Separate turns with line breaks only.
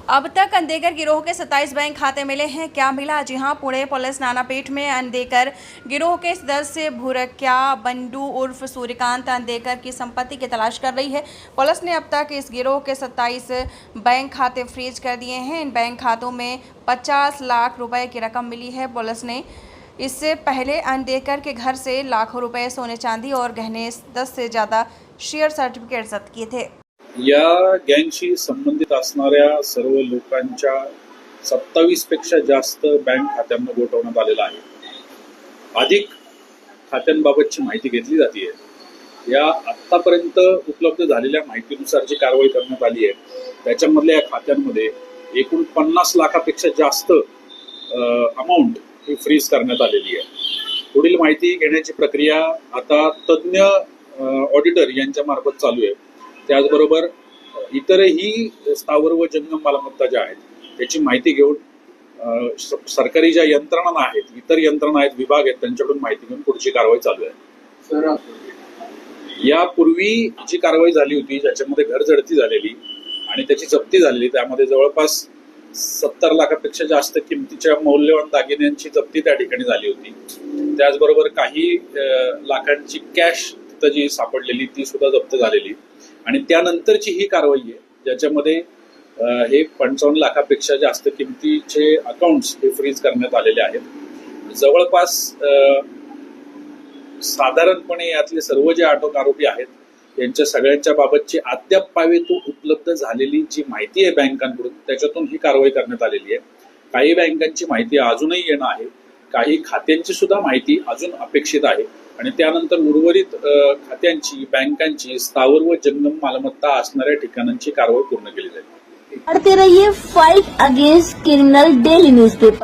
अब तक अंधेकर गिरोह के 27 बैंक खाते मिले हैं। क्या मिला? जी हां, पुणे पुलिस नानापीठ में अंधेकर गिरोह के सदस्य भूरक्या बंडू उर्फ सूर्यकांत अंधेकर की संपत्ति की तलाश कर रही है। पुलिस ने अब तक इस गिरोह के 27 बैंक खाते फ्रीज कर दिए हैं। इन बैंक खातों में 50 लाख रुपए की रकम मिली है। पुलिस ने इससे पहले अंधेकर के घर से लाखों रुपए सोने चांदी और गहने 10 से ज़्यादा शेयर सर्टिफिकेट जब्त किए थे।
या गँगशी संबंधित असणाऱ्या सर्व लोकांच्या 27 पेक्षा जास्त बँक खात्यांना गोठवण्यात आलेला आहे। अधिक खात्यांबाबतची माहिती घेतली जाते। या आतापर्यंत उपलब्ध झालेल्या माहितीनुसार जी कारवाई करण्यात आली आहे त्याच्यामधल्या या खात्यांमध्ये एकूण 50 लाखापेक्षा जास्त अमाउंट ही फ्रीज करण्यात आलेली आहे। पुढील माहिती घेण्याची प्रक्रिया आता तज्ञ ऑडिटर यांच्या मार्फत चालू आहे। त्याचबरोबर इतरही स्थावर व जंगम मालमत्ता ज्या आहेत त्याची माहिती घेऊन सरकारी ज्या यंत्रणा आहेत, इतर यंत्रणा आहेत, विभाग आहेत, त्यांच्याकडून माहिती घेऊन पुढची कारवाई चालू आहे। यापूर्वी जी कारवाई झाली होती ज्याच्यामध्ये घरजडती झालेली आणि त्याची जप्ती झालेली, त्यामध्ये जवळपास 70 लाखापेक्षा जास्त किमतीच्या मौल्यवान दागिन्यांची जप्ती त्या ठिकाणी झाली होती। त्याचबरोबर काही लाखांची कॅश तिथं जी सापडलेली ती सुद्धा जप्त झालेली आणि त्यानंतरची ही कारवाई आहे ज्याच्यामध्ये हे 55 लाखापेक्षा जास्त किमतीचे अकाउंट्स हे फ्रीज करण्यात आलेले आहेत। जवळपास साधारणपणे यातले सर्व जे अटक आरोपी आहेत यांच्या सगळ्यांच्या बाबतची अद्याप पावेतून उपलब्ध झालेली जी माहिती आहे बँकांकडून त्याच्यातून ही कारवाई करण्यात आलेली आहे। काही बँकांची माहिती अजूनही येणं आहे, काही खात्यांची सुद्धा माहिती अजून अपेक्षित आहे आणि त्यानंतर उर्वरित खात्यांची, बँकांची, स्थावर व जंगम मालमत्ता असणाऱ्या ठिकाणांची कारवाई पूर्ण केली जाईल।
पढ़ते रहिए fight against criminal daily newspaper.